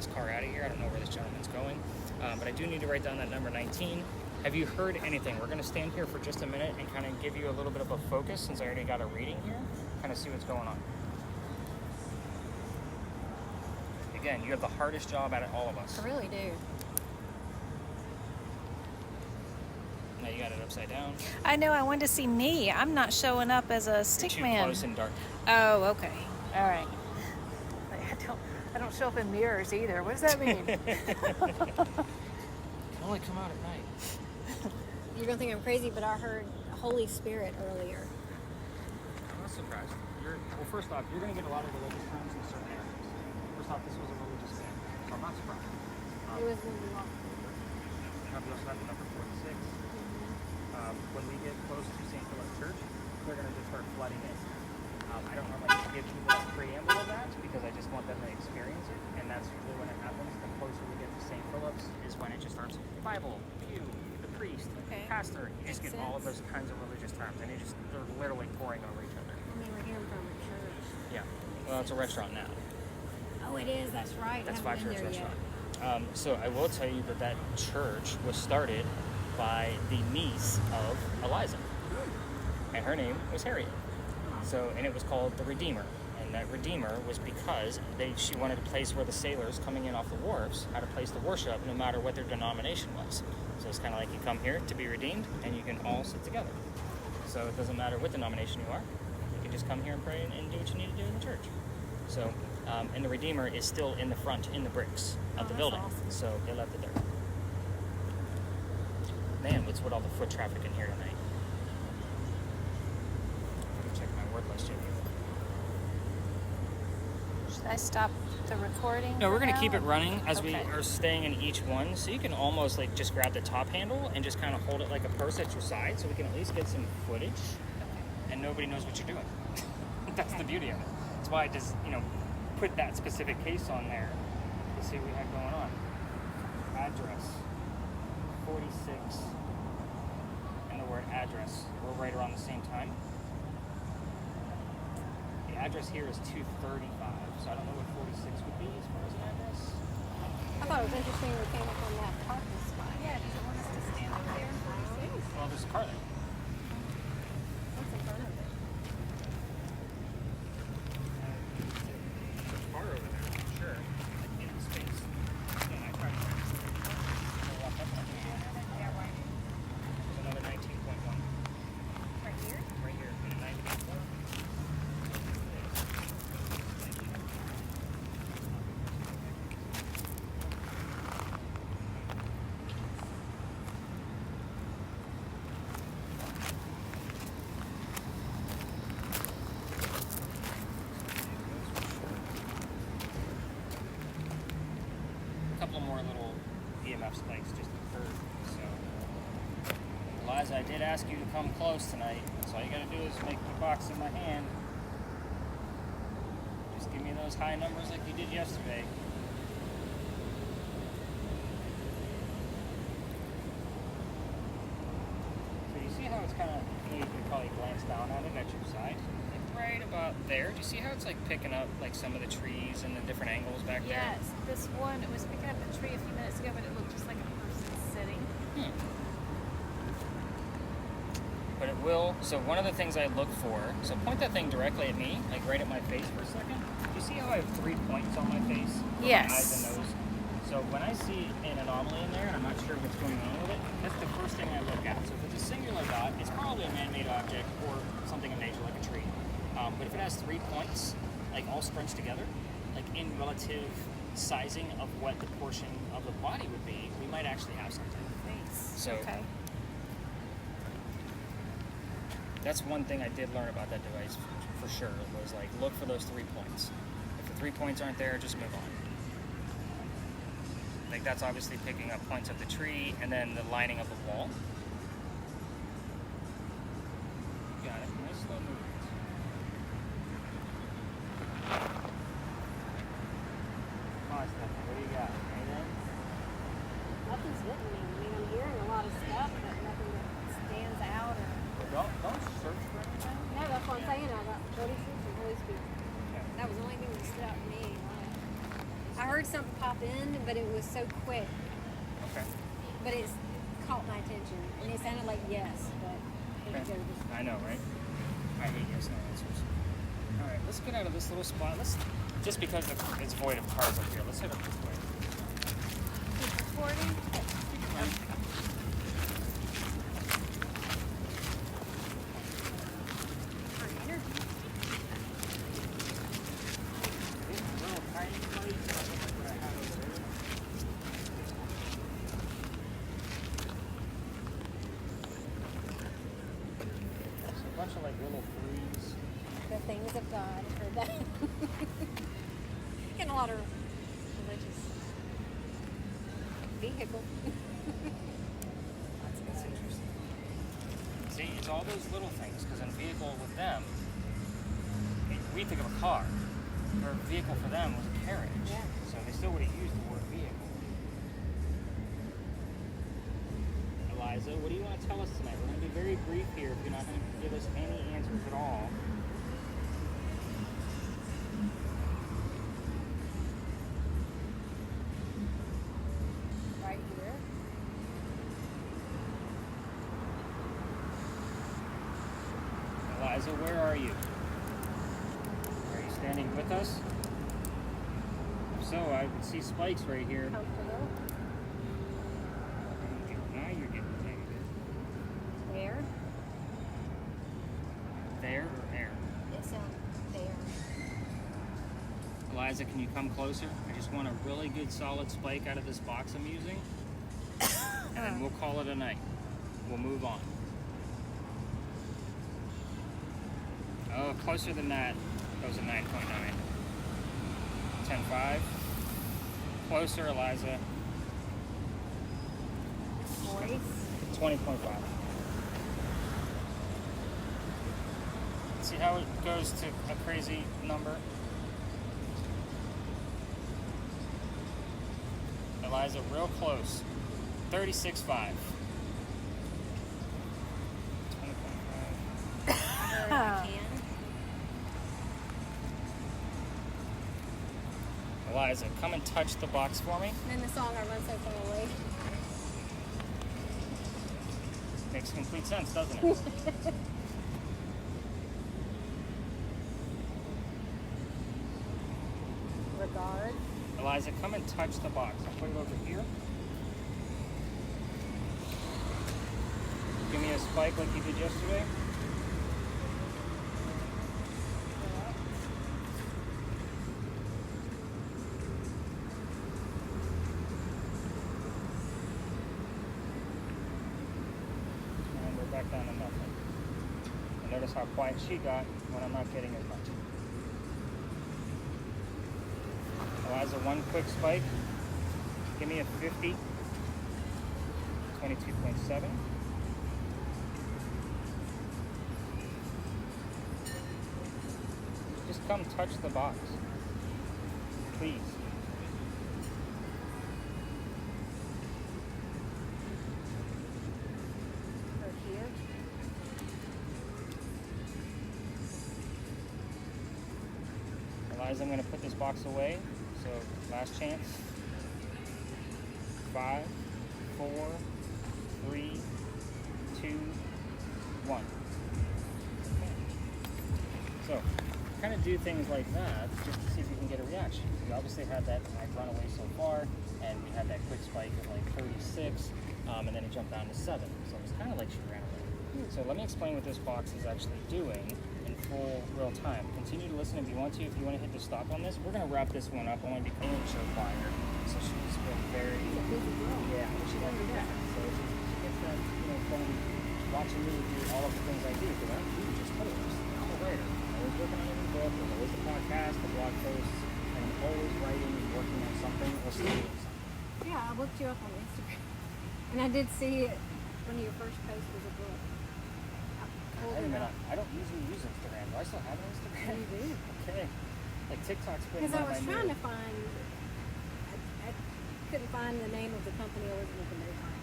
last car out of here. I don't know where this gentleman's going, but I do need to write down that number 19. Have you heard anything? We're going to stand here for just a minute and kind of give you a little bit of a focus, since I already got a reading here, kind of see what's going on. Again, you have the hardest job at it, all of us. I really do. Now you got it upside down. I know, I wanted to see me. I'm not showing up as a stick Too man. close and dark. Oh, okay. All right. I don't show up in mirrors either. What does that mean? Can only come out at night. You're going to think I'm crazy, but I heard Holy Spirit earlier. I'm not surprised. Well, first off, you're going to get a lot of religious times in certain areas. First off, this was a religious band, so I'm not surprised. It was when we walked. We also have the number 46. When we get close to St. Philip Church, they're going to just start flooding in. I don't normally give people a preamble of that because I just want them to experience it, and that's usually when it happens. The closer we get to St. Philip's is when it just starts Bible, pew, the priest, pastor. You just get all of those kinds of religious terms, and they're literally pouring over each other. I mean, we're hearing from a church. Yeah. Well, it's a restaurant now. Oh, it is. That's right. That's I haven't Five been Church there Restaurant. So I will tell you that church was started by the niece of Eliza, and her name was Harriet. So, and it was called the Redeemer, and that Redeemer was because she wanted a place where the sailors coming in off the wharves had a place to worship, no matter what their denomination was. So it's kind of like you come here to be redeemed, and you can all sit together. So it doesn't matter what denomination you are; you can just come here and pray and do what you need to do in the church. So, and the Redeemer is still in the front, in the bricks of the building. Awesome. So they left it there. Man, what's with all the foot traffic in here tonight? Let me check my word list here. Should I stop the recording? No, we're for going to now? keep it running as we Okay. are staying in each one. So you can almost like just grab the top handle and just kind of hold it like a purse at your side, so we can at least get some footage, and nobody knows what you're doing. That's the beauty of it. That's why I just, put that specific case on there to see what we had going on. Address 46 and the word address were right around the same time. The address here is 235, so I don't know what 46 would be as far as an address. I thought it was interesting we came up on that parking spot. Yeah, does it want us to stand over there in 46? Well, there's a car there. What's in front of it? There's a car over there, I'm sure. Like in the space. Yeah, I tried to walk up on it. Yeah, right. There's another 19.1. Right here? Right here, in a 90.4. A couple more little EMF spikes just occurred, so Eliza, I did ask you to come close tonight, so all you gotta do is make the box in my hand. Just give me those high numbers like you did yesterday. So you see how it's kind of, you can probably glance down at it at your side, like right about there. Do you see how it's like picking up like some of the trees and the different angles back there? Yes, this one, it was picking up the tree a few minutes ago, but it looked just like a person sitting. But it will, so one of the things I look for, so point that thing directly at me, like right at my face for a second. Do you see how I have 3 points on my face? For Yes. my eyes and nose? So when I see an anomaly in there and I'm not sure what's going on with it, that's the first thing I look at. So if it's a singular dot, it's probably a man-made object or something of nature like a tree. But if it has 3 points, like all scrunched together, like in relative sizing of what the portion of the body would be, we might actually have something. Face. So- Okay. That's one thing I did learn about that device for sure, was like look for those 3 points. If the 3 points aren't there, just move on. Like that's obviously picking up points of the tree and then the lining of the wall. Got it. Nice slow movement. Come on, Stephanie, what do you got? Anything? Nothing's hitting me. I mean, I'm hearing a lot of stuff, but nothing that stands out. Don't search for anything. No, that's what I'm saying. I got 46 and Holy Spirit. Okay. That was the only thing that stood out to me. I I heard something pop in, but it was so quick. Okay. But it's caught my attention, and it sounded like yes, but it Okay. was I know, right? I hate yes no answers. All right, let's get out of this little spot. Just because it's void of cars up here, let's head up this way. recording. Little tiny place, like what I have over there. There's a bunch of like little threes. the things of God. I heard that. And a lot of religious vehicle. That's interesting. See, it's all those little things, because in vehicle with them, we think of a car. Or a vehicle for them was a carriage. Yeah. So they still would have used the word vehicle. Eliza, what do you want to tell us tonight? We're going to be very brief here if you're not going to give us any answers at all. Right here. Eliza, where are you? Are you standing with us? If so, I would see spikes right here. Comfortable. Now you're getting negative. Where? There or there? It sounds there. Eliza, can you come closer? I just want a really good solid spike out of this box I'm using. And then we'll call it a night. We'll move on. Oh, closer than that. That was a 9.9. 10.5. Closer, Eliza. Voice. 20.5. See how it goes to a crazy number? Eliza, real close. 36.5. 20.5. Where I can. Eliza, come and touch the box for me. And then the song I run so far away. Makes complete sense, doesn't it? Regard. Eliza, come and touch the box. I'll put it over here. Give me a spike like you did yesterday. And we're back down to nothing. And notice how quiet she got when I'm not getting as much. Eliza, one quick spike. Give me a 50. 22.7. Just come touch the box. Please. Or here. Eliza, I'm going to put this box away. So, last chance. 5, 4, 3, 2, 1. Okay. So, kind of do things like that just to see if you can get a reaction. We obviously had that I've run away so far, and we had that quick spike of like 36, and then it jumped down to 7. So it was kind of like she ran away. So let me explain what this box is actually doing in full real time. Continue to listen if you want to. If you want to hit the stop on this, we're going to wrap this one up only because show fire. So she's been very, yeah, she does do that. So she gets that, fun watching me do all of the things I do because I'm just post. I'm a writer. I'm always working on a new book. There's always the podcast, the blog posts, and I'm always writing and working on something or studying something. Yeah, I looked you up on Instagram. And I did see it. One of your first posts was a book. Wait a minute, I don't usually use Instagram. Do I still have an Instagram? You do. Okay. Like TikTok's been Because I one of was my trying new- to find, I couldn't find the name of the company I was looking to find.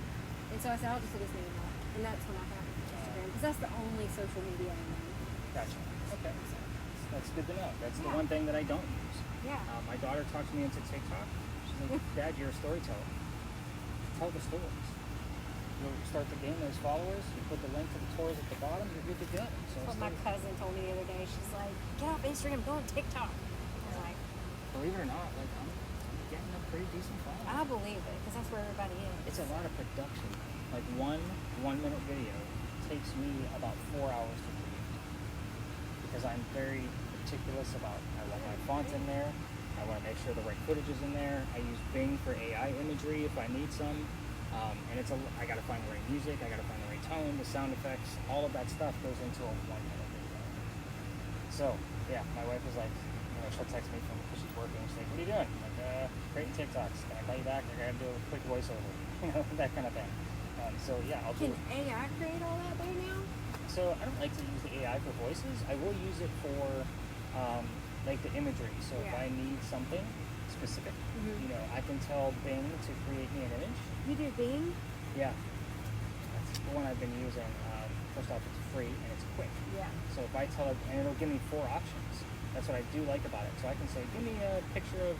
And so I said, I'll just look his name up. And that's when I found Instagram. Because that's the only social media I know. Gotcha. Okay. That's good to know. That's the one thing that I don't use. Yeah. My daughter talked me into TikTok. She's like, Dad, you're a storyteller. Tell the stories. You'll start to gain those followers. You put the link to the tours at the bottom. You're good to go. So That's what my cousin told me the other day. She's like, get off Instagram, go on TikTok. I was like, believe it or not, like I'm getting a pretty decent following. I believe it, because that's where everybody is. It's a lot of production. Like one 1-minute video takes me about 4 hours to create because I'm very particulous about I want my font in there. I want to make sure the right footage is in there. I use Bing for AI imagery if I need some. And I got to find the right music. I got to find the right tone, the sound effects. All of that stuff goes into a 1-minute video. So yeah, my wife was like, she'll text me because she's working. She's like, "What are you doing?" I'm like, creating TikToks. Can I call you back? I gotta do a quick voiceover. That kind of thing. So yeah, I'll do. Can AI create all that there now? So I don't like to use the AI for voices. I will use it for like the imagery. So if I need something specific, I can tell Bing to create me an image. You do Bing? Yeah, that's the one I've been using. First off, it's free and it's quick. Yeah. So if I tell it, and it'll give me 4 options. That's what I do like about it. So I can say, give me a picture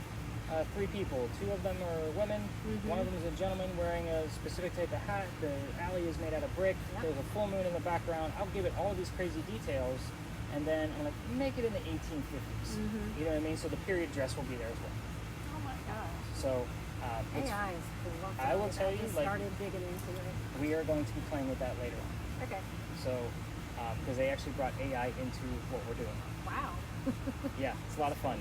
of 3 people. 2 of them are women. One of them is a gentleman wearing a specific type of hat. The alley is made out of brick. There's a full moon in the background. I'll give it all of these crazy details, and then I'm like, make it in the 1850s. You know what I mean? So the period dress will be there as well. Oh my gosh. So AI is cool. I will tell you, like, started digging into it. we are going to be playing with that later on. Okay. So because they actually brought AI into what we're doing. Wow. Yeah, it's a lot of fun.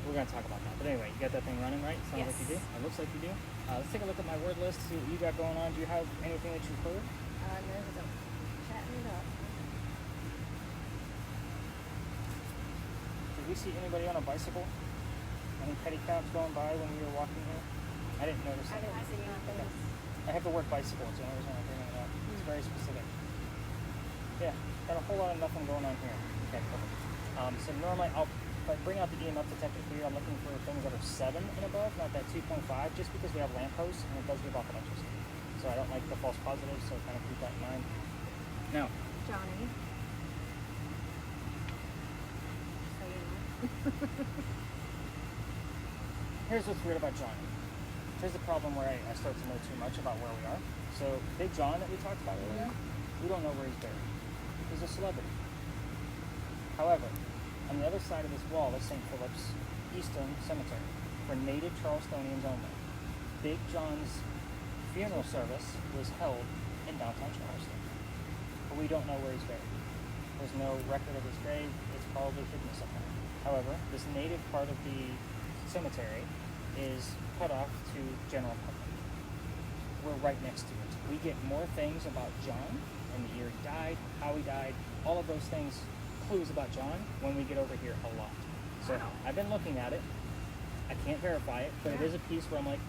We're going to talk about that. But anyway, you got that thing running, right? Sounds like you do. It looks like you do. Let's take a look at my word list, see what you got going on. Do you have anything that you've heard? No, because I'm chatting it up. Did we see anybody on a bicycle? Any pedicabs going by when we were walking here? I didn't notice I that. didn't see anything. I have the word bicycle. It's the only reason I'm bringing it up. It's very specific. Yeah, got a whole lot of nothing going on here. Okay, perfect. So normally if I bring out the EMF detector here, I'm looking for things that are 7 and above, not that 2.5, just because we have lampposts and it does give off electricity. So I don't like the false positives, so kind of keep that in mind. Now, Johnny. So you know. here's what's weird about Johnny. Here's the problem where I start to know too much about where we are. So Big John that we talked about earlier, we don't know where he's buried. He's a celebrity. However, on the other side of this wall is St. Philip's Eastern Cemetery for native Charlestonians only. Big John's funeral service was held in downtown Charleston, but we don't know where he's buried. There's no record of his grave. It's probably hidden somewhere. However, this native part of the cemetery is cut off to general public. We're right next to it. We get more things about John and the year he died, how he died, all of those things, clues about John when we get over here a lot. So I've been looking at it. I can't verify it, but it is a piece where I'm like,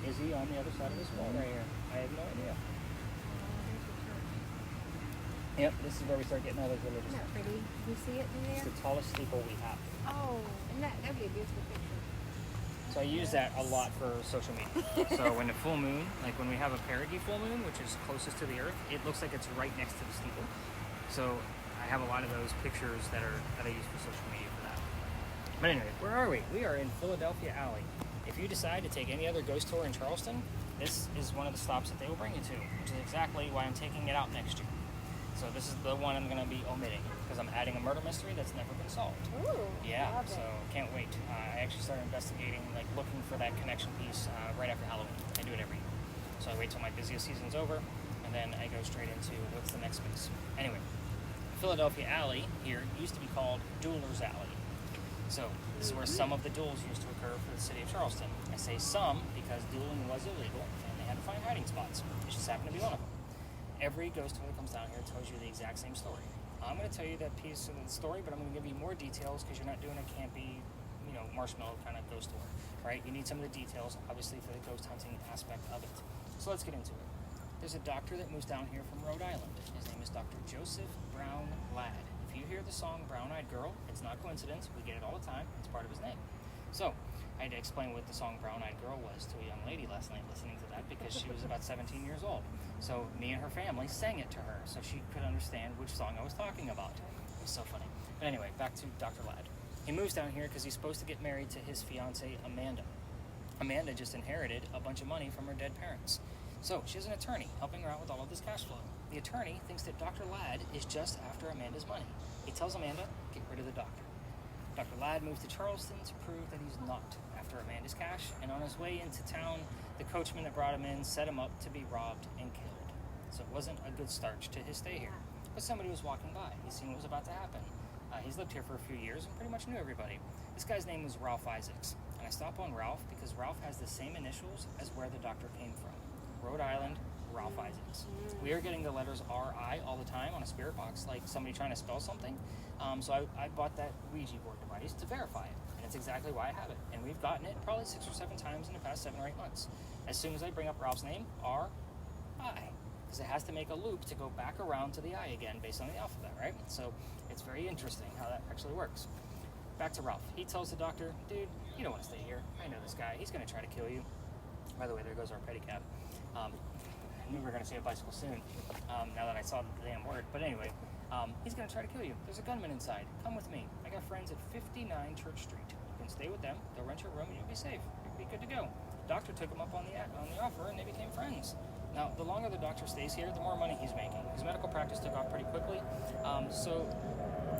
is he on the other side of this wall right here? I have no idea. Yep, this is where we start getting all those religious Isn't that stuff. pretty? Do you see it in It's there? the tallest steeple we have. Oh, and that'd be a beautiful picture. So I use that a lot for social media. So when the full moon, like when we have a perigee full moon, which is closest to the earth, it looks like it's right next to the steeple. So I have a lot of those pictures that I use for social media for that. But anyway, where are we? We are in Philadelphia Alley. If you decide to take any other ghost tour in Charleston, this is one of the stops that they will bring you to, which is exactly why I'm taking it out next year. So this is the one I'm going to be omitting because I'm adding a murder mystery that's never been solved. Ooh, Yeah, love so it. can't wait. I actually started investigating, like looking for that connection piece right after Halloween. I do it every year. So I wait till my busiest season's over, and then I go straight into what's the next piece. Anyway, Philadelphia Alley here used to be called Dueler's Alley. So this is where some of the duels used to occur for the city of Charleston. I say some because dueling was illegal, and they had to find hiding spots. It just happened to be one of them. Every ghost tour that comes down here tells you the exact same story. I'm going to tell you that piece of the story, but I'm going to give you more details because you're not doing a campy, marshmallow kind of ghost tour, right? You need some of the details, obviously, for the ghost hunting aspect of it. So let's get into it. There's a doctor that moves down here from Rhode Island. His name is Dr. Joseph Brown Ladd. If you hear the song Brown-Eyed Girl, it's not coincidence. We get it all the time. It's part of his name. So I had to explain what the song Brown-Eyed Girl was to a young lady last night listening to that because she was about 17 years old. So me and her family sang it to her so she could understand which song I was talking about. It was so funny. But anyway, back to Dr. Ladd. He moves down here because he's supposed to get married to his fiancée, Amanda. Amanda just inherited a bunch of money from her dead parents. So she has an attorney helping her out with all of this cash flow. The attorney thinks that Dr. Ladd is just after Amanda's money. He tells Amanda, get rid of the doctor. Dr. Ladd moves to Charleston to prove that he's not after Amanda's cash, and on his way into town, the coachman that brought him in set him up to be robbed and killed. So it wasn't a good start to his stay here. But somebody was walking by. He's seen what was about to happen. He's lived here for a few years and pretty much knew everybody. This guy's name was Ralph Isaacs. And I stop on Ralph because Ralph has the same initials as where the doctor came from. Rhode Island, Ralph Isaacs. We are getting the letters R.I. all the time on a spirit box, like somebody trying to spell something. So I bought that Ouija board device to verify it. And it's exactly why I have it. And we've gotten it probably 6 or 7 times in the past 7 or 8 months. As soon as I bring up Ralph's name, R.I. Because it has to make a loop to go back around to the I again based on the alphabet, right? So it's very interesting how that actually works. Back to Ralph. He tells the doctor, dude, you don't want to stay here. I know this guy. He's going to try to kill you. By the way, there goes our pedicab. I knew we were going to see a bicycle soon, now that I saw the damn word. But anyway, he's going to try to kill you. There's a gunman inside. Come with me. I got friends at 59 Church Street. You can stay with them. They'll rent your room and you'll be safe. You'll be good to go. The doctor took him up on the offer and they became friends. Now, the longer the doctor stays here, the more money he's making. His medical practice took off pretty quickly, so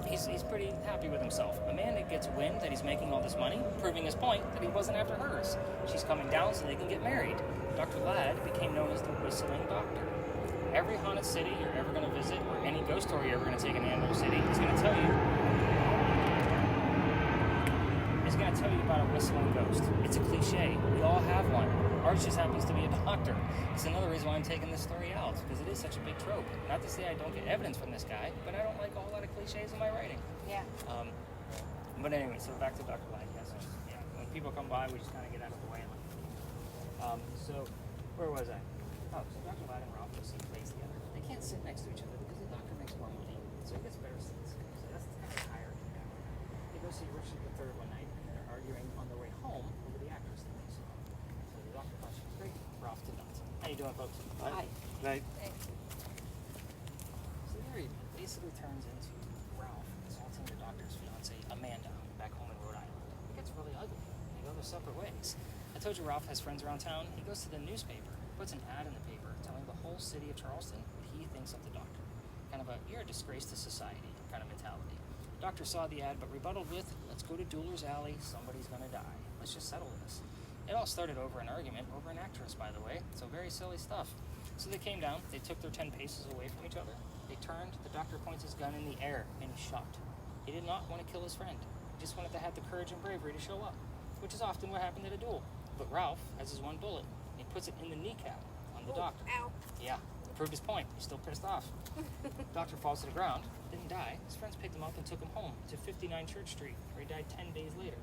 he's pretty happy with himself. Amanda gets wind that he's making all this money, proving his point that he wasn't after hers. She's coming down so they can get married. Dr. Ladd became known as the Whistling Doctor. Every haunted city you're ever going to visit, or any ghost story you're ever going to take in Anvil City, is going to tell you about a whistling ghost. It's a cliche. We all have one. Ours just happens to be a doctor. It's another reason why I'm taking this story out, because it is such a big trope. Not to say I don't get evidence from this guy, but I don't like a whole lot of cliches in my writing. Yeah. But anyway, so back to Dr. Ladd. Yes, yeah. When people come by, we just kind of get out of the way. So where was I? Oh, so Dr. Ladd and Ralph go see plays together. They can't sit next to each other because the doctor makes more money, so he gets better seats. So that's kind of tiring. They go see Richard III one night, and they're arguing on their way home over the actress that they saw. So the doctor thought she was great. Ralph did not. How you doing, folks? Hi. Right. So there he basically turns into Ralph assaulting the doctor's fiancée, Amanda, back home in Rhode Island. It gets really ugly. They go their separate ways. I told you Ralph has friends around town. He goes to the newspaper, puts an ad in the paper telling the whole city of Charleston what he thinks of the doctor. Kind of a, you're a disgrace to society kind of mentality. The doctor saw the ad but rebutted with, let's go to Dueler's Alley, somebody's gonna die. Let's just settle this. It all started over an argument over an actress, by the way, so very silly stuff. So they came down, they took their 10 paces away from each other, they turned, the doctor points his gun in the air, and he shot. He did not want to kill his friend. He just wanted to have the courage and bravery to show up, which is often what happened at a duel. But Ralph has his one bullet, and he puts it in the kneecap on the doctor. Ow. Yeah, proved his point. He's still pissed off. Doctor falls to the ground, didn't die. His friends picked him up and took him home to 59 Church Street, where he died 10 days later,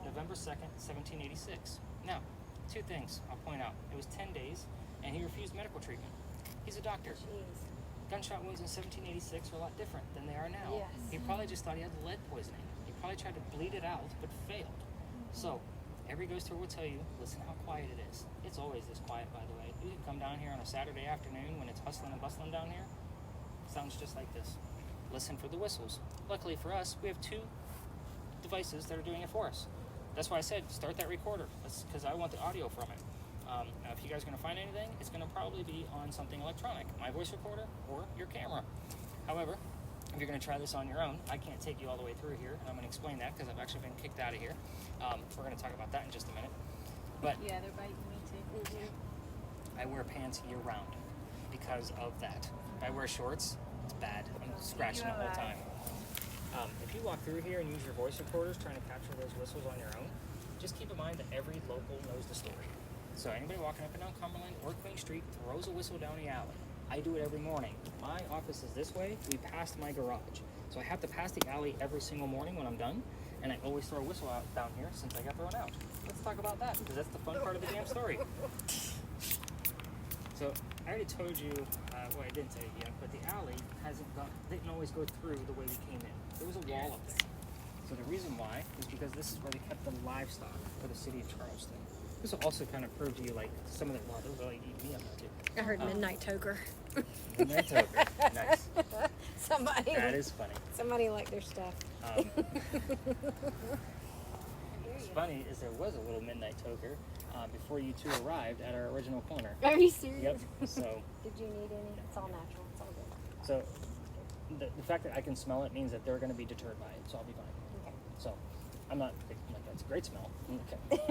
November 2nd, 1786. Now, 2 things I'll point out. It was 10 days, and he refused medical treatment. He's a doctor. Jeez. Gunshot wounds in 1786 were a lot different than they are now. Yes. He probably just thought he had lead poisoning. He probably tried to bleed it out, but failed. So, every ghost tour will tell you, listen how quiet it is. It's always this quiet, by the way. You can come down here on a Saturday afternoon when it's hustling and bustling down here. Sounds just like this. Listen for the whistles. Luckily for us, we have 2 devices that are doing it for us. That's why I said, start that recorder, because I want the audio from it. Now, if you guys are going to find anything, it's going to probably be on something electronic, my voice recorder or your camera. However, if you're going to try this on your own, I can't take you all the way through here, and I'm going to explain that because I've actually been kicked out of here. We're going to talk about that in just a minute. But Yeah, they're biting me too. I wear pants year-round because of that. If I wear shorts, it's bad. I'm scratching the whole time. If you walk through here and use your voice recorders trying to capture those whistles on your own, just keep in mind that every local knows the story. So anybody walking up and down Cumberland or Queen Street throws a whistle down the alley. I do it every morning. My office is this way. We passed my garage. So I have to pass the alley every single morning when I'm done, and I always throw a whistle out down here since I got thrown out. Let's talk about that, because that's the fun part of the damn story. So I already told you, well, I didn't tell you yet, but the alley didn't always go through the way we came in. There was a wall up there. So the reason why is because this is where they kept the livestock for the city of Charleston. This will also kind of prove to you, like, some of the, wow, they're really eating me up too. I heard midnight toker. Midnight toker. Nice. Somebody. That is funny. Somebody liked their stuff. What's funny is there was a little midnight toker before you two arrived at our original corner. Are you serious? Yep. So, Did you need any? It's all natural. It's all good. so the fact that I can smell it means that they're going to be deterred by it, so I'll be fine. Okay. So, I'm not like, that's a great smell. Okay.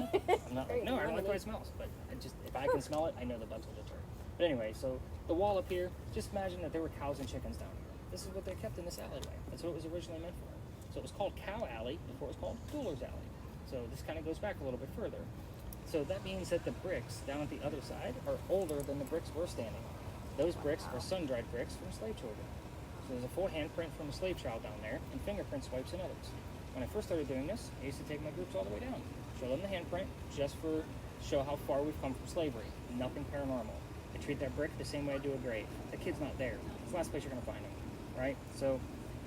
I'm not like, no, I don't like the way it smells. But if I can smell it, I know the bugs will deter. But anyway, so the wall up here, just imagine that there were cows and chickens down here. This is what they kept in this alleyway. That's what it was originally meant for. So it was called Cow Alley before it was called Dueler's Alley. So this kind of goes back a little bit further. So that means that the bricks down at the other side are older than the bricks we're standing on. Those bricks are sun-dried bricks from slave children. So there's a full handprint from a slave child down there and fingerprint swipes and others. When I first started doing this, I used to take my groups all the way down, show them the handprint, just for show how far we've come from slavery. Nothing paranormal. I treat that brick the same way I do a grave. The kid's not there. It's the last place you're going to find him, right? So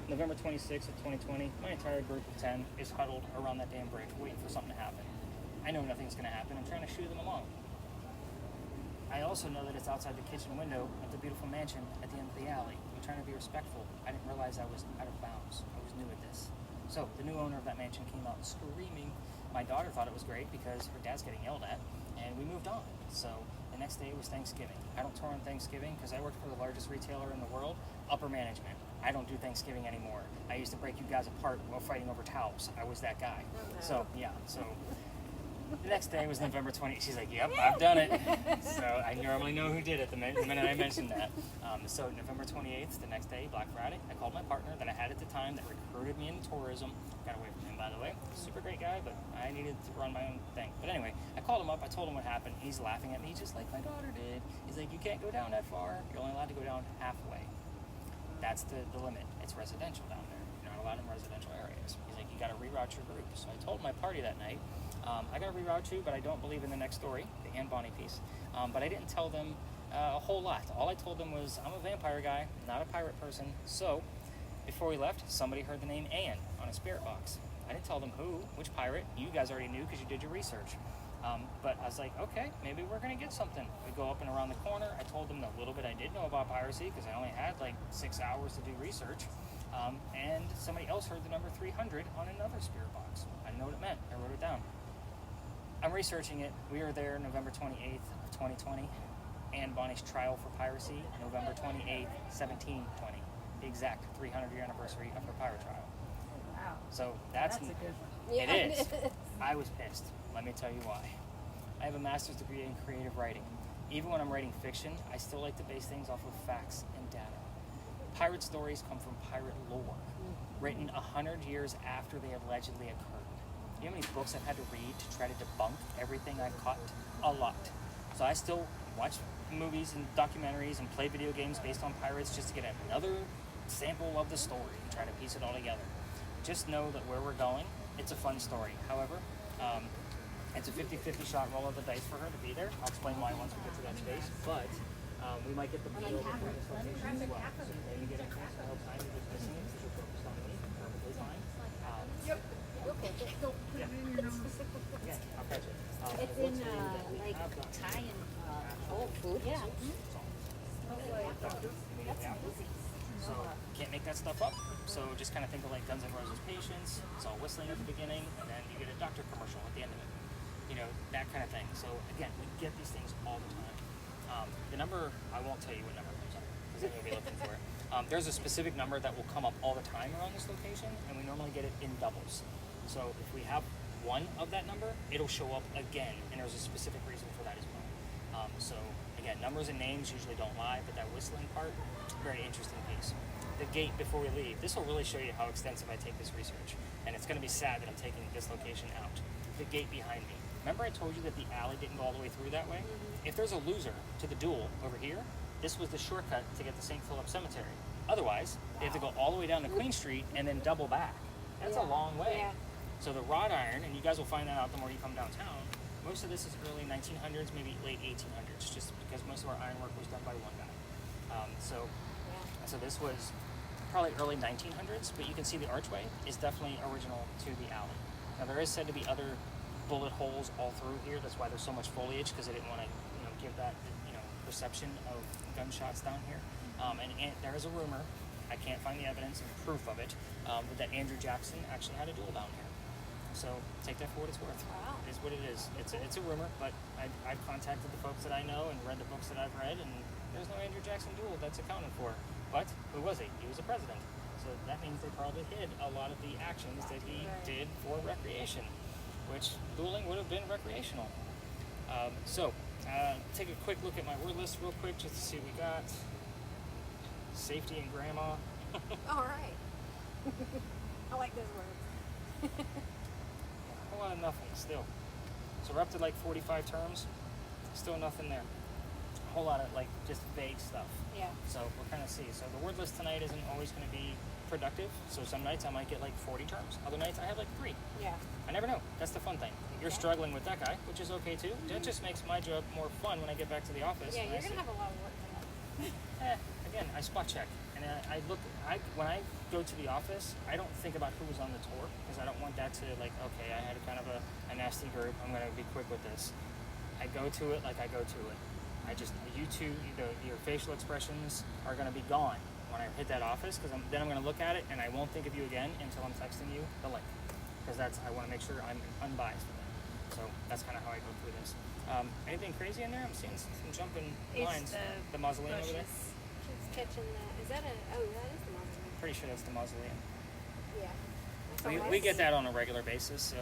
November 26th of 2020, my entire group of 10 is huddled around that damn brick waiting for something to happen. I know nothing's going to happen. I'm trying to shoo them along. I also know that it's outside the kitchen window of the beautiful mansion at the end of the alley. I'm trying to be respectful. I didn't realize I was out of bounds. I was new at this. So the new owner of that mansion came out screaming. My daughter thought it was great because her dad's getting yelled at, and we moved on. So the next day was Thanksgiving. I don't tour on Thanksgiving because I worked for the largest retailer in the world, upper management. I don't do Thanksgiving anymore. I used to break you guys apart while fighting over towels. I was that guy. Oh, no. So yeah, so the next day was November 20th. She's like, yep, I've done it. So I normally know who did it the minute I mentioned that. So November 28th, the next day, Black Friday, I called my partner that I had at the time that recruited me into tourism. Got away from him, by the way. Super great guy, but I needed to run my own thing. But anyway, I called him up. I told him what happened. He's laughing at me just like my daughter did. He's like, you can't go down that far. You're only allowed to go down halfway. That's the limit. It's residential down there. You're not allowed in residential areas. He's like, you got to reroute your group. So I told my party that night, I got to reroute you, but I don't believe in the next story, the Anne Bonny piece. But I didn't tell them a whole lot. All I told them was, I'm a vampire guy, not a pirate person. So before we left, somebody heard the name Anne on a spirit box. I didn't tell them who, which pirate. You guys already knew because you did your research. But I was like, okay, maybe we're going to get something. We go up and around the corner. I told them the little bit I did know about piracy because I only had like 6 hours to do research. And somebody else heard the number 300 on another spirit box. I didn't know what it meant. I wrote it down. I'm researching it. We were there November 28th of 2020. Anne Bonny's trial for piracy, November 28th, 1720. The exact 300-year anniversary of her pirate trial. Wow. So that's a good one. Yeah, it is. I was pissed. Let me tell you why. I have a master's degree in creative writing. Even when I'm writing fiction, I still like to base things off of facts and data. Pirate stories come from pirate lore, written 100 years after they allegedly occurred. You know how many books I've had to read to try to debunk everything I've caught? A lot. So I still watch movies and documentaries and play video games based on pirates just to get another sample of the story and try to piece it all together. Just know that where we're going, it's a fun story. However, it's a 50-50 shot roll of the dice for her to be there. I'll explain why once we get to that space, but we might get the video before this location as well. So maybe get a chance to help time you're just missing it because you're focused on me. Perfectly fine. Yeah, I'll catch it. It's in like Thai and whole food. Yeah. So can't make that stuff up. So just kind of think of like Guns N' Roses Patience. It's all whistling at the beginning, and then you get a doctor commercial at the end of it. You know, that kind of thing. So again, we get these things all the time. The number, I won't tell you what number comes up because then you'll be looking for it. There's a specific number that will come up all the time around this location, and we normally get it in doubles. So if we have one of that number, it'll show up again, and there's a specific reason for that as well. So again, numbers and names usually don't lie, but that whistling part, very interesting piece. The gate before we leave, this will really show you how extensive I take this research, and it's going to be sad that I'm taking this location out. The gate behind me. Remember I told you that the alley didn't go all the way through that way? If there's a loser to the duel over here, this was the shortcut to get to St. Philip Cemetery. Otherwise, they have to go all the way down to Queen Street and then double back. That's a long way. Yeah. So the wrought iron, and you guys will find that out the more you come downtown, most of this is early 1900s, maybe late 1800s, just because most of our ironwork was done by one guy. So this was probably early 1900s, but you can see the archway is definitely original to the alley. Now there is said to be other bullet holes all through here. That's why there's so much foliage, because they didn't want to, give that, perception of gunshots down here. And there is a rumor, I can't find the evidence and proof of it, but that Andrew Jackson actually had a duel down here. So take that for what it's worth. Wow. It is what it is. It's a rumor, but I've contacted the folks that I know and read the books that I've read, and there's no Andrew Jackson duel that's accounted for. But who was he? He was a president. So that means they probably hid a lot of the actions that he did for recreation, which dueling would have been recreational. Take a quick look at my word list real quick just to see what we got. Safety and grandma. All right. I like those words. A whole lot of nothing still. So we're up to like 45 terms. Still nothing there. A whole lot of like just vague stuff. Yeah. So we'll kind of see. So the word list tonight isn't always going to be productive. So some nights I might get like 40 terms. Other nights I have like 3. Yeah. I never know. That's the fun thing. You're struggling with that guy, which is okay too. That just makes my job more fun when I get back to the office. Yeah, and you're I gonna have a lot of work tonight. Again, I spot check, and when I go to the office, I don't think about who was on the tour, because I don't want that to like, okay, I had a kind of a nasty group, I'm gonna be quick with this. I go to it like I go to it. Your facial expressions are gonna be gone when I hit that office, because then I'm gonna look at it and I won't think of you again until I'm texting you the link, because I want to make sure I'm unbiased with it. So that's kind of how I go through this. Anything crazy in there? I'm seeing some jumping lines. The mausoleum over there. She's catching that. Is that that is the mausoleum. Pretty sure that's the mausoleum. Yeah. We get that on a regular basis, so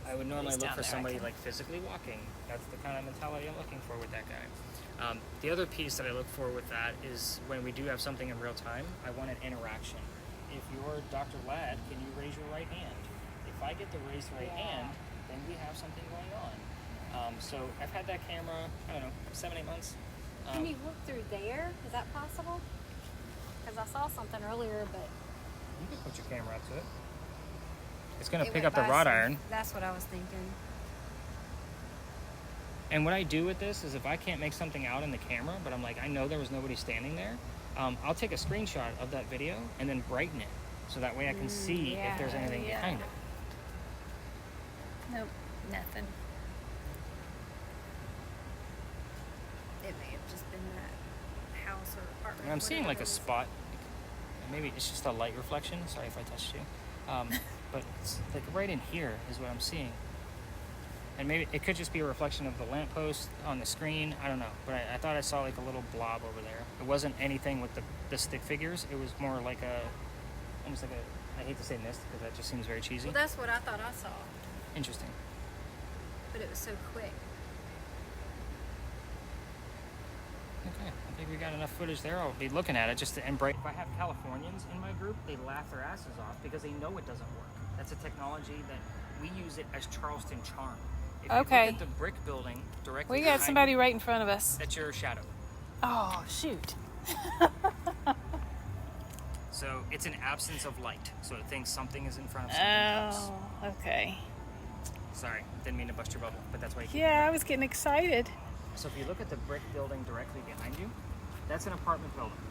I would normally look down for there, somebody I can- like physically walking. That's the kind of mentality I'm looking for with that guy. The other piece that I look for with that is when we do have something in real time, I want an interaction. If you're Dr. Ladd, can you raise your right hand? If I get the raised right hand, then we have something going on. So I've had that camera, I don't know, 7-8 months. Can you look through there? Is that possible? Because I saw something earlier, but You can put your camera up to it. It's going to it pick went up the by wrought some- iron. That's what I was thinking. And what I do with this is if I can't make something out in the camera, but I'm like, I know there was nobody standing there, I'll take a screenshot of that video and then brighten it. So that way I can see if there's anything behind it. Nope, nothing. It may have just been that house or apartment. And I'm seeing like whatever a it was. spot. Maybe it's just a light reflection. Sorry if I touched you. But it's like right in here is what I'm seeing. And maybe it could just be a reflection of the lamppost on the screen. I don't know. But I thought I saw like a little blob over there. It wasn't anything with the stick figures. It was more like almost like I hate to say mist because that just seems very cheesy. Well, that's what I thought I saw, Interesting. but it was so quick. Okay, I think we got enough footage there. I'll be looking at it just to embrace. If I have Californians in my group, they laugh their asses off because they know it doesn't work. That's a technology that we use it as Charleston charm. If you Okay. look at the brick building directly We got behind somebody you, right in front of us. that's your shadow. Oh, shoot. So it's an absence of light. So it thinks something is in front of something else. Oh, okay. Sorry, didn't mean to bust your bubble, but that's why you keep Yeah, I was getting excited. So if you look at the brick building directly behind you, that's an apartment building.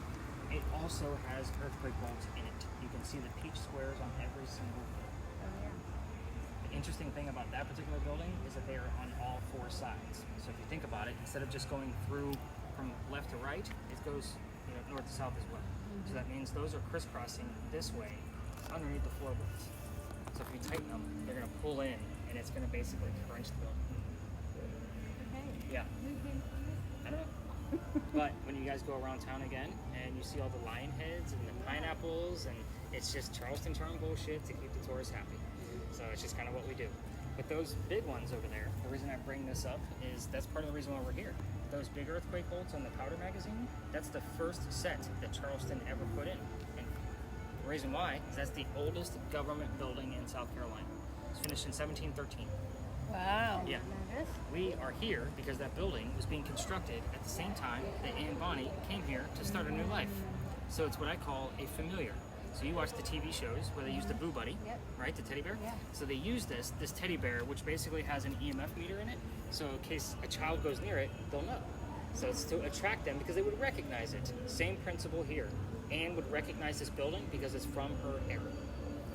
It also has earthquake bolts in it. You can see the peach squares on every single building. The interesting thing about that particular building is that they are on all 4 sides. So if you think about it, instead of just going through from left to right, it goes north to south as well. So that means those are crisscrossing this way underneath the floorboards. So if you tighten them, they're going to pull in, and it's going to basically crunch the building. Yeah. I don't know. But when you guys go around town again and you see all the lion heads and the pineapples, and it's just Charleston charm bullshit to keep the tourists happy. So it's just kind of what we do. But those big ones over there, the reason I bring this up is that's part of the reason why we're here. Those big earthquake bolts on the powder magazine, that's the first set that Charleston ever put in. And the reason why is that's the oldest government building in South Carolina. It was finished in 1713. Wow. Yeah. We are here because that building was being constructed at the same time that Anne Bonny came here to start a new life. So it's what I call a familiar. So you watch the TV shows where they use the Boo Buddy, right, the teddy bear? Yeah. So they use this teddy bear, which basically has an EMF meter in it. So in case a child goes near it, they'll know. So it's to attract them because they would recognize it. Same principle here. Anne would recognize this building because it's from her era.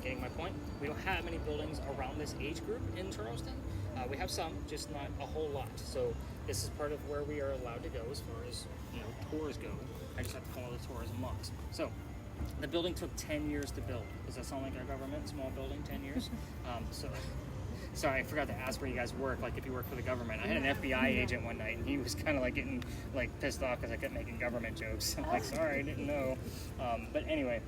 Getting my point? We don't have many buildings around this age group in Charleston. We have some, just not a whole lot. So this is part of where we are allowed to go as far as tours go. I just have to follow the tourism laws. So the building took 10 years to build. Does that sound like our government? Small building, 10 years? Sorry, I forgot to ask where you guys work, like if you work for the government. I had an FBI agent one night, and he was kind of like getting like pissed off because I kept making government jokes. I'm like, sorry, I didn't know. But anyway,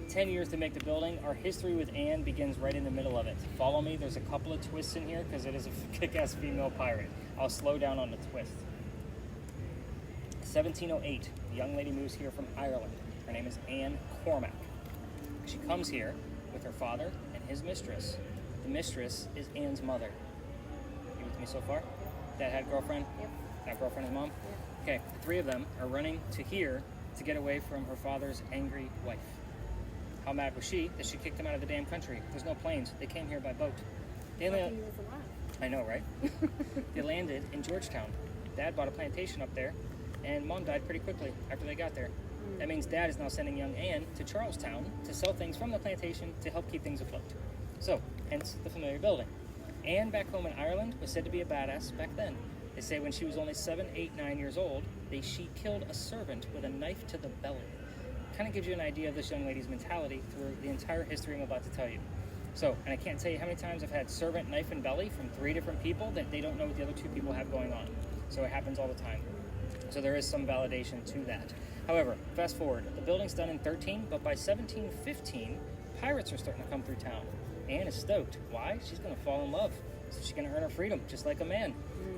10 years to make the building. Our history with Anne begins right in the middle of it. Follow me, there's a couple of twists in here because it is a kick-ass female pirate. I'll slow down on the twist. 1708, a young lady moves here from Ireland. Her name is Anne Cormac. She comes here with her father and his mistress. The mistress is Anne's mother. You with me so far? Dad had a girlfriend? Yep. That girlfriend is mom? Yep. Okay, the three of them are running to here to get away from her father's angry wife. How mad was she that she kicked them out of the damn country? There's no planes. They came here by boat. They Lucky he was alive. I know, right? They landed in Georgetown. Dad bought a plantation up there, and Mom died pretty quickly after they got there. That means Dad is now sending young Anne to Charlestown to sell things from the plantation to help keep things afloat. So, hence the familiar building. Anne back home in Ireland was said to be a badass back then. They say when she was only 7, 8, 9 years old, she killed a servant with a knife to the belly. Kind of gives you an idea of this young lady's mentality through the entire history I'm about to tell you. So, and I can't tell you how many times I've had servant, knife, and belly from 3 different people that they don't know what the other 2 people have going on. So it happens all the time. So there is some validation to that. However, fast forward, the building's done in 13, but by 1715, pirates are starting to come through town. Anne is stoked. Why? She's going to fall in love. So she's going to earn her freedom, just like a man.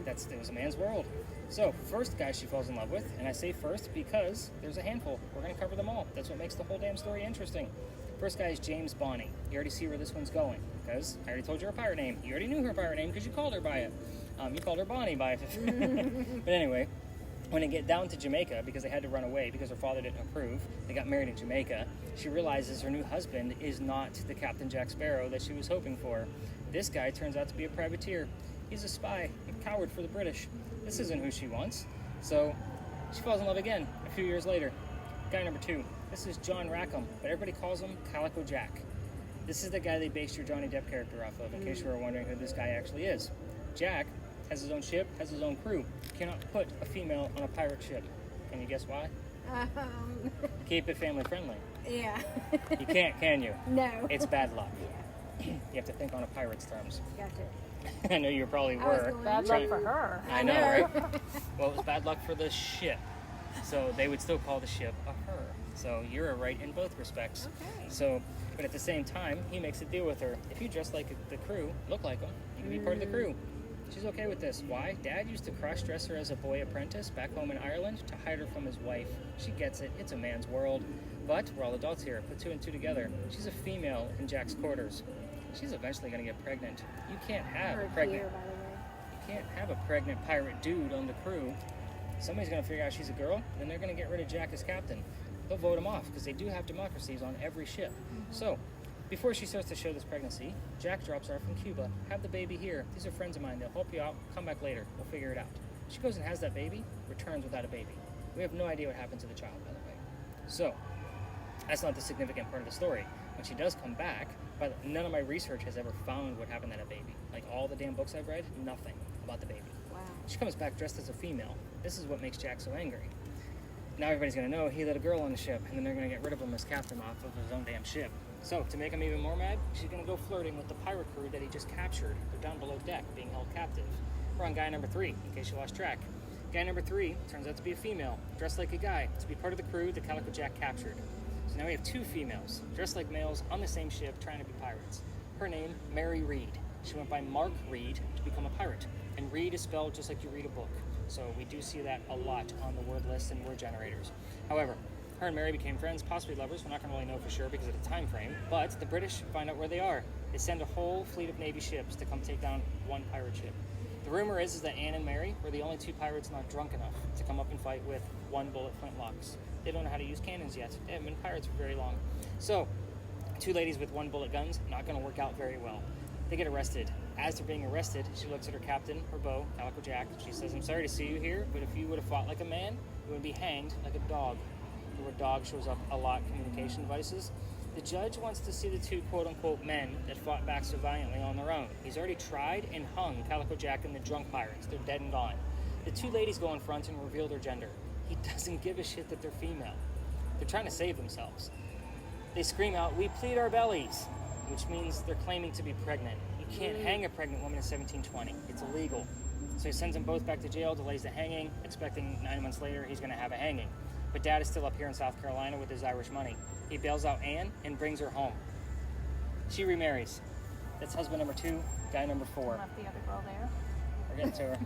It was a man's world. So, first guy she falls in love with, and I say first because there's a handful. We're going to cover them all. That's what makes the whole damn story interesting. First guy is James Bonny. You already see where this one's going, because I already told you her pirate name. You already knew her pirate name because you called her by it. You called her Bonnie by it. But anyway, when they get down to Jamaica, because they had to run away because her father didn't approve, they got married in Jamaica, she realizes her new husband is not the Captain Jack Sparrow that she was hoping for. This guy turns out to be a privateer. He's a spy, a coward for the British. This isn't who she wants. So she falls in love again a few years later. Guy number 2. This is John Rackham, but everybody calls him Calico Jack. This is the guy they based your Johnny Depp character off of, in case you were wondering who this guy actually is. Jack has his own ship, has his own crew. Cannot put a female on a pirate ship. Can you guess why? Keep it family friendly. Yeah. You can't, can you? No. It's bad luck. You have to think on a pirate's terms. Gotcha. I know you probably I was were. going- Bad luck for her. I know, right? Well, it was bad luck for the ship. So they would still call the ship a her. So you're right in both respects. Okay. So, but at the same time, he makes a deal with her. If you dress like the crew, look like them, you can be part of the crew. She's okay with this. Why? Dad used to cross-dress her as a boy apprentice back home in Ireland to hide her from his wife. She gets it. It's a man's world. But we're all adults here. Put 2 and 2 together. She's a female in Jack's quarters. She's eventually going to get pregnant. You can't have a pregnant... By the way. You can't have a pregnant pirate dude on the crew. Somebody's going to figure out she's a girl, then they're going to get rid of Jack as captain. They'll vote him off because they do have democracies on every ship. So, before she starts to show this pregnancy, Jack drops her off from Cuba. Have the baby here. These are friends of mine. They'll help you out. Come back later. We'll figure it out. She goes and has that baby, returns without a baby. We have no idea what happened to the child, by the way. So, that's not the significant part of the story. When she does come back, none of my research has ever found what happened to that baby. Like all the damn books I've read, nothing about the baby. Wow. She comes back dressed as a female. This is what makes Jack so angry. Now everybody's going to know he let a girl on the ship, and then they're going to get rid of him as captain off of his own damn ship. So, to make him even more mad, she's going to go flirting with the pirate crew that he just captured. They're down below deck, being held captive. We're on guy number 3, in case you lost track. Guy number 3 turns out to be a female, dressed like a guy, to be part of the crew that Calico Jack captured. So now we have 2 females, dressed like males, on the same ship, trying to be pirates. Her name, Mary Reed. She went by Mark Reed to become a pirate. And Reed is spelled just like you read a book. So we do see that a lot on the word lists and word generators. However, her and Mary became friends, possibly lovers. We're not going to really know for sure because of the time frame. But the British find out where they are. They send a whole fleet of Navy ships to come take down one pirate ship. The rumor is that Anne and Mary were the only 2 pirates not drunk enough to come up and fight with 1-bullet flintlocks. They don't know how to use cannons yet. They haven't been pirates for very long. So, 2 ladies with 1-bullet guns, not going to work out very well. They get arrested. As they're being arrested, she looks at her captain, her beau, Calico Jack. She says, "I'm sorry to see you here, but if you would have fought like a man, you would be hanged like a dog." where dog shows up a lot, communication devices. The judge wants to see the two quote-unquote men that fought back so valiantly on their own. He's already tried and hung Calico Jack and the drunk pirates. They're dead and gone. The two ladies go in front and reveal their gender. He doesn't give a shit that they're female. They're trying to save themselves. They scream out, "We plead our bellies," which means they're claiming to be pregnant. You can't hang a pregnant woman in 1720. It's illegal. So he sends them both back to jail, delays the hanging, expecting 9 months later he's going to have a hanging. But Dad is still up here in South Carolina with his Irish money. He bails out Anne and brings her home. She remarries. That's husband number 2, guy number 4. Left the other girl there. We're getting to her.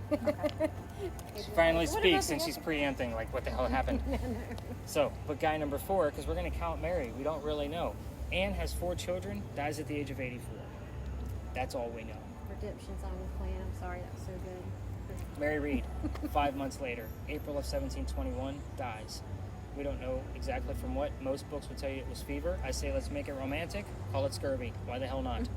She finally speaks and she's preempting, like, what the hell happened? So, but guy number 4, because we're going to count Mary, we don't really know. Anne has 4 children, dies at the age of 84. That's all we know. Redemption's on the plan. I'm sorry, that was so good. Mary Read, 5 months later, April of 1721, dies. We don't know exactly from what. Most books would tell you it was fever. I say let's make it romantic, call it scurvy. Why the hell not?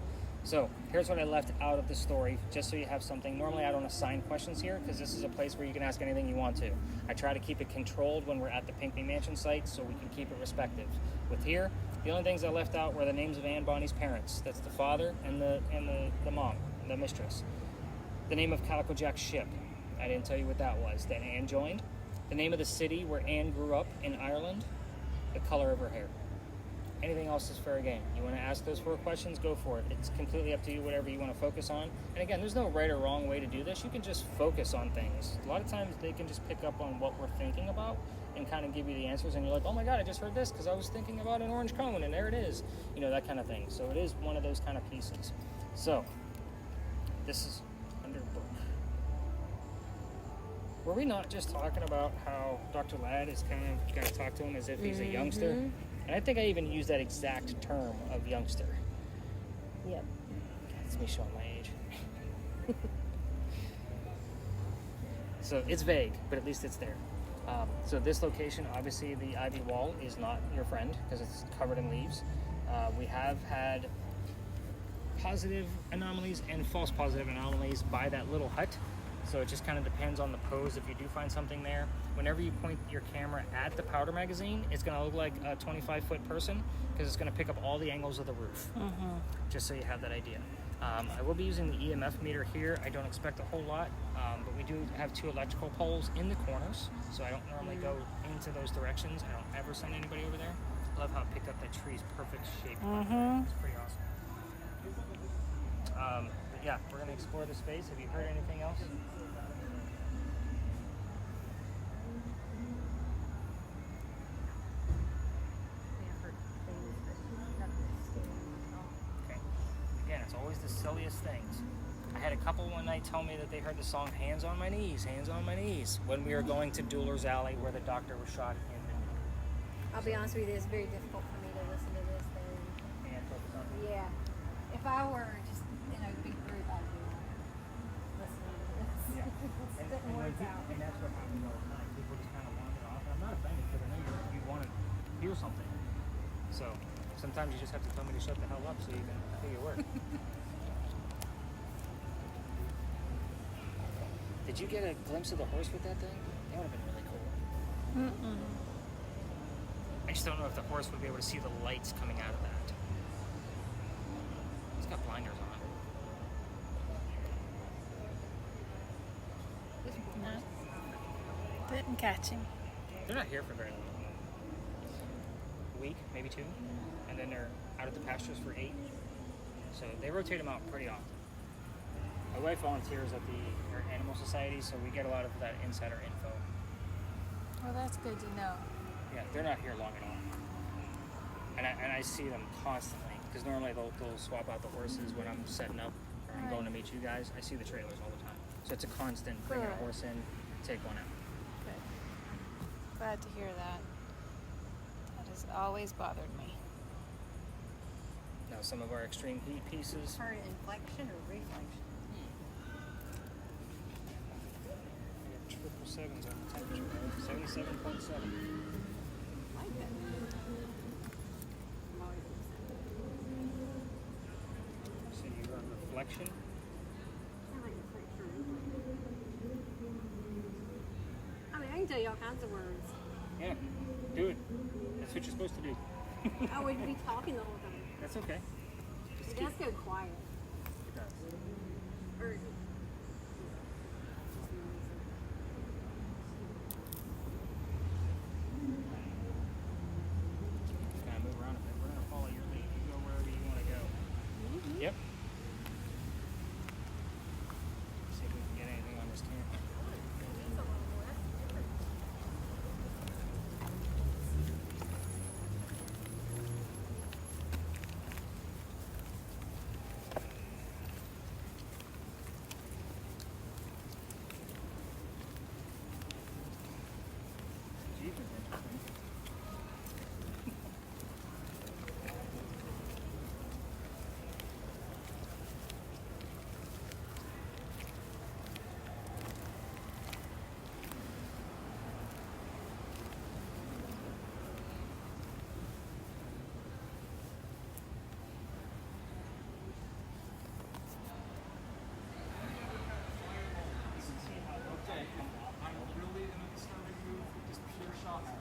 So here's what I left out of the story, just so you have something. Normally I don't assign questions here because this is a place where you can ask anything you want to. I try to keep it controlled when we're at the Pinckney Mansion site so we can keep it respective. With here, the only things I left out were the names of Anne Bonny's parents. That's the father and the mom, the mistress. The name of Calico Jack's ship. I didn't tell you what that was. That Anne joined. The name of the city where Anne grew up in Ireland. The color of her hair. Anything else is fair game. You want to ask those 4 questions, go for it. It's completely up to you, whatever you want to focus on. And again, there's no right or wrong way to do this. You can just focus on things. A lot of times they can just pick up on what we're thinking about and kind of give you the answers. And you're like, oh my God, I just heard this because I was thinking about an orange cone and there it is. You know, that kind of thing. So it is one of those kind of pieces. So this is under book. Were we not just talking about how Dr. Ladd is kind of going to talk to him as if he's a youngster? And I think I even used that exact term of youngster. Yep. That's me showing my age. So it's vague, but at least it's there. So this location, obviously the ivy wall is not your friend because it's covered in leaves. We have had positive anomalies and false positive anomalies by that little hut. So it just kind of depends on the pose. If you do find something there, whenever you point your camera at the powder magazine, it's going to look like a 25-foot person because it's going to pick up all the angles of the roof. Just so you have that idea. I will be using the EMF meter here. I don't expect a whole lot, but we do have 2 electrical poles in the corners, so I don't normally go into those directions. I don't ever send anybody over there. I love how it picked up that tree's perfect shape. It's pretty awesome. But yeah, we're going to explore the space. Have you heard anything else? Okay. Again, it's always the silliest things. I had a couple one night tell me that they heard the song Hands on My Knees, Hands on My Knees, when we were going to Dueler's Alley where the doctor was shot in the knee. I'll be honest with you, it's very difficult for me to listen to this thing. And focus on it. Yeah. If I were just in a big group, I'd be listening to this. Yeah. Spitting words out. And that's what happens all the time. People just kind of wander off. And I'm not offended because I know you want to hear something. So sometimes you just have to tell me to shut the hell up so you can do your work. Did you get a glimpse of the horse with that thing? That would have been really cool. I just don't know if the horse would be able to see the lights coming out of that. It's got blinders on. No. Didn't catch him. They're not here for very long. A week, maybe 2. And then they're out at the pastures for 8. So they rotate them out pretty often. My wife volunteers at the Animal Society, so we get a lot of that insider info. Well, that's good to know. Yeah, they're not here long at all. And I see them constantly, because normally they'll swap out the horses when I'm setting up or I'm going to meet you guys. I see the trailers all the time. So it's a constant bring a horse in, take one out. Good. Glad to hear that. That has always bothered me. Now some of our extreme heat pieces. For inflection or reflection? 777's on the temperature, right? 77.7. Like that. So you run reflection. I mean, I can tell you all kinds of words. Yeah. Do it. That's what you're supposed to do. I would be talking the whole time. That's okay. Just It keep, does go quiet. it does. Or, Just kind of move around a bit. We're going to follow your lead. You go wherever you want to go. Yep. See if we can get anything on this camera. Jeep is interesting. I'm really in a disturbing mood with this pure shock show.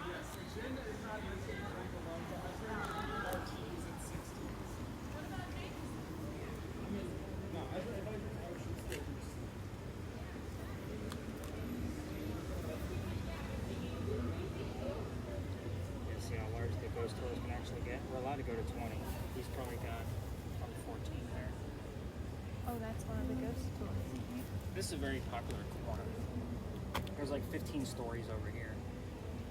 Yes, agenda is not meant to be drank alone, but I think martinis at 60. I mean, no, I should still do this. Yeah, see how large the ghost tours can actually get? We're allowed to go to 20. He's probably got probably 14 there. Oh, that's one of the ghost tours. This is a very popular corner. There's like 15 stories over here.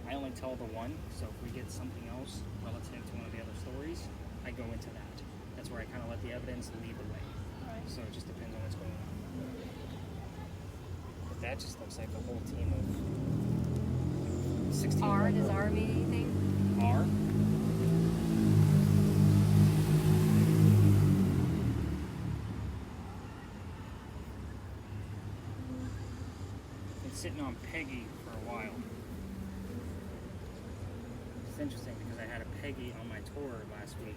I only tell the one, so if we get something else relative to one of the other stories, I go into that. That's where I kind of let the evidence lead the way. Right. So it just depends on what's going on. But that just looks like a whole team of 16. R, does R mean anything? R. Been sitting on Peggy for a while. It's interesting because I had a Peggy on my tour last week.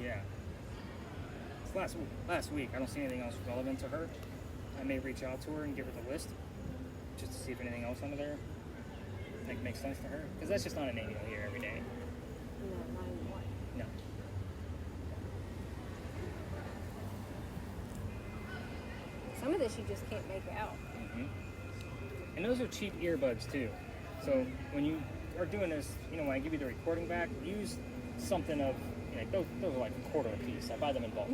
Yeah. It's last week. I don't see anything else relevant to her. I may reach out to her and give her the list just to see if anything else under there makes sense to her. Because that's just not a name you'll hear every day. No, not anymore. No. Some of this you just can't make out. And those are cheap earbuds too. So when you are doing this, when I give you the recording back, use something of, those are like a quarter a piece. I buy them in bulk.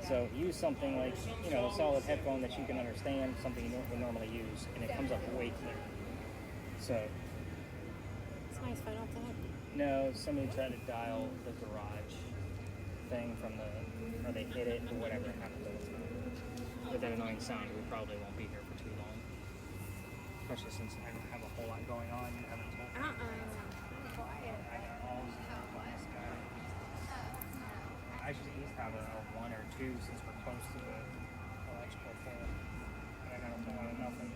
So use something like, a solid headphone that you can understand, something you would normally use, and it comes up way clear. So, It's nice phone off the hook. no, somebody tried to dial the garage thing from or they hit it or whatever happened to it. With that annoying sound, we probably won't be here for too long. Especially since I don't have a whole lot going on. You haven't told me. Quiet. I got all this guy. I should at least have a 1 or 2 since we're close to the electrical pole. And I got a whole lot of nothing.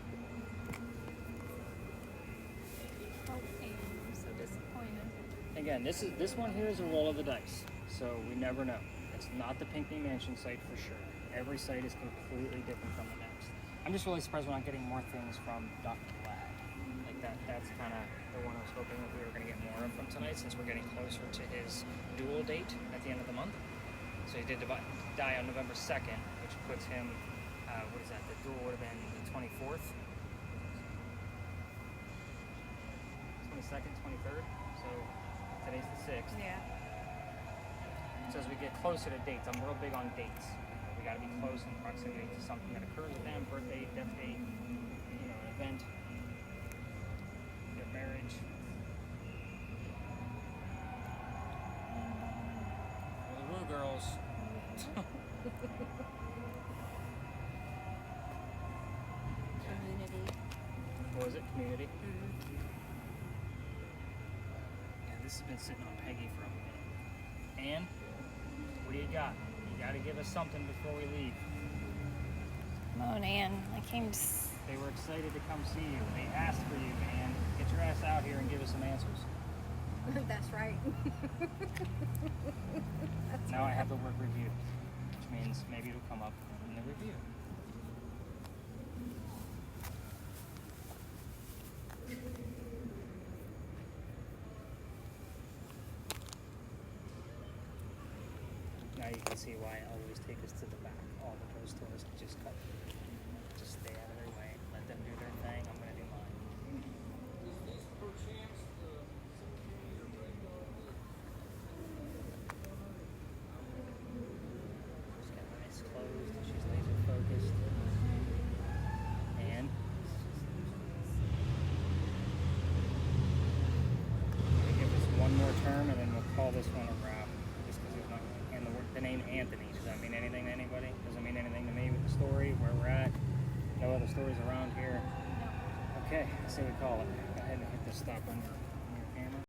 Oh, and I'm so disappointed. Again, this one here is a roll of the dice, so we never know. It's not the Pinckney Mansion site for sure. Every site is completely different from the next. I'm just really surprised we're not getting more things from Dr. Glad. Like that's kind of the one I was hoping that we were going to get more of from tonight, since we're getting closer to his duel date at the end of the month. So he did die on November 2nd, which puts him, what is that? The duel would have been the 24th? 22nd, 23rd? So today's the 6th. Yeah. So as we get closer to dates, I'm real big on dates. We got to be close in proximity to something that occurs with them, birthday, death date, an event, their marriage. Well, the Woo Girls. Community. What was it? Community? Yeah, this has been sitting on Peggy for a minute. And what do you got? You got to give us something before we leave. Come on, Ann. I came to... They were excited to come see you. They asked for you, man. Get your ass out here and give us some answers. That's right. Now I have the work review, which means maybe it'll come up in the review. Now you can see why I always take us to the back. All the drugstores just stay out of their way. Let them do their thing. I'm gonna do mine. She's got her eyes closed. She's laser focused. And I'm gonna give this one more term, and then we'll call this one a wrap. Just because there's not. And the name Anthony. Does that mean anything to anybody? Does it mean anything to me with the story, where we're at? No other stories around here? Okay, I say we call it. Go ahead and hit the stop on your